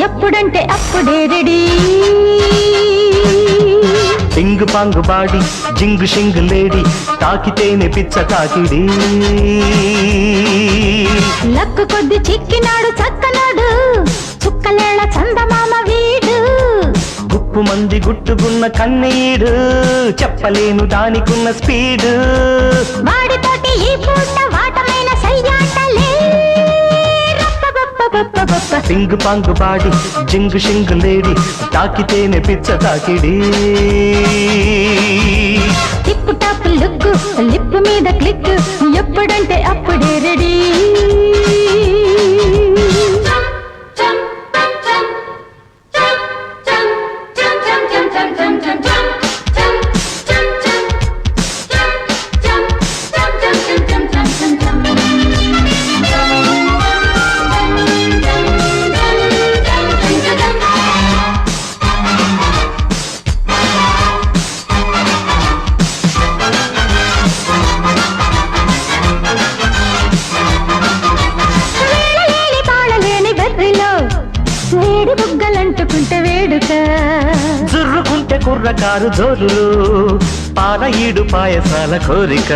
ఎప్పుడంటే అప్పుడే ready పింగు పాంగు body జింగు షింగు లేడి తాకితేనే పిచ్చ తాకిడి లక్కు కొద్ది చిక్కినాడు చక్కనాడు చుక్కలేళ చందమామ వీడు గుప్పు మంది గుట్టుకున్న కన్నీడు చెప్పలేను దానికున్న స్పీడు వాడితోటి ఈ పూట వాటమైన సయ్యాటలే పింగు పాంగు బాడి జింగు షింగు లేడి తాకితేనే పిచ్చ తాకిడి టిప్పు టాప్ లుక్ లిప్ మీద క్లిక్ ఎప్పుడంటే అప్పుడే రెడీ వేడి బుగ్గలంటుకుంటే వేడుక జుర్రుకుంటే కుర్రకారు జోరులు పాల ఈడు పాయసాల కోరిక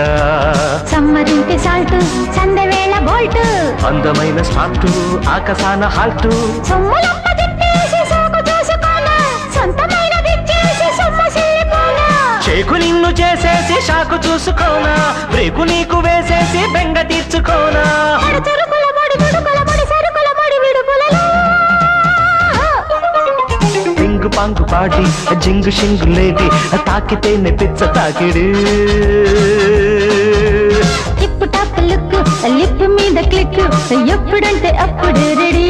సమ్మరింటి సాల్టు సందవేళ బోల్టు అందమైన స్టార్టు ఆకాశాన హాల్టు సొమ్ములప్ప తిప్పేసి సోకు చూసుకోనా సొంతమైన దిచ్చేసి సొమ్మ సిల్లిపోనా చేకు నిన్ను చేసేసి షాకు చూసుకోనా బ్రేకు నీకు వేసేసి బెంగ తీర్చుకోనా చెరుకుల మొడి గుడుకుల మొడి సరుకుల మొడి విడుపులలో పింగు పాంగు పాటి జింగు షింగు లేటి తాకితేనే పిచ్చ తాకిడి టిప్పు టాప్ లుక్ లిప్ మీద క్లిక్ ఎప్పుడంటే అప్పుడే రెడీ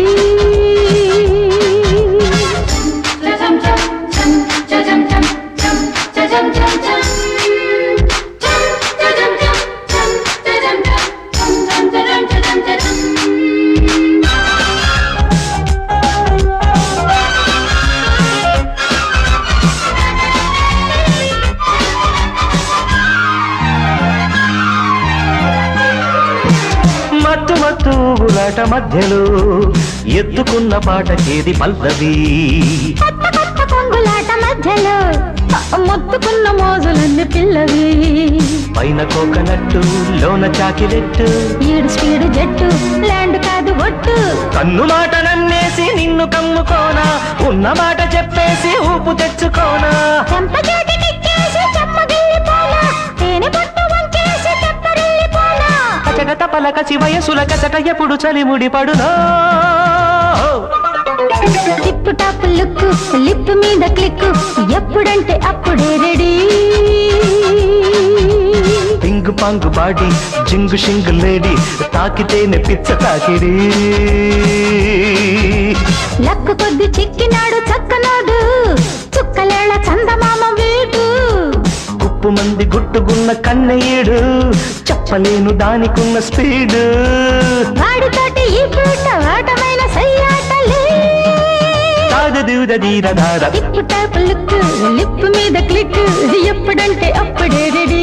మత్తు మత్తు ఊగులాట మధ్యలో ఎత్తుకున్న పాటకేది పల్లవి కొత్త కొత్త కొంగులాట మధ్యలో మొత్తుకున్న మోజులన్నీ పిల్లవి పైన కోకనట్టు లోన చాకిలెట్టు ఈడు స్పీడు జట్టు ల్యాండ్ కాదు ఒట్టు కన్ను మాట నన్నేసి నిన్ను కమ్ముకోనా ఉన్న మాట చెప్పేసి ఊపు తెచ్చుకోనా చెంపచేటి నిక్కేసి చెమ్మగిల్లిపోనా తేనె పట్టు వంచేసి తెప్పరిల్లిపోనా కచగత పలకసి వయసుల కచట ఎప్పుడు చలిముడి పడునా టిప్పు టాప్ లుక్ లిప్ మీద క్లిక్ ఎప్పుడంటే అప్పుడే రెడీ పింగు పాంగు బాడి జింగు షింగు లేడి తాకితేనే పిచ్చ తాకిడి లక్కు కొద్ది చిక్కినాడు చక్కనాడు చుక్కలేళ చందమామ వీడు గుప్పు మంది గుట్టుగున్న కన్నయ్యేడు చెప్పలేను దానికున్న స్పీడు వాడితోటి ఈ పూట వాటమైన సయ్యాటలే టిప్పు టాప్ లుక్ లిప్ మీద క్లిక్ ఎప్పుడంటే అప్పుడే రెడీ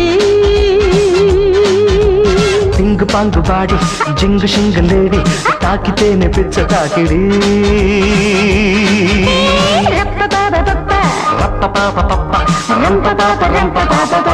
పింగు పాంగు బాడి జింగు షింగు లేడి తాకితేనే పిచ్చ తాకిడి రప్ప బాబ బప్ప రప్ప పాప పప్ప రంప పాప రంప పాప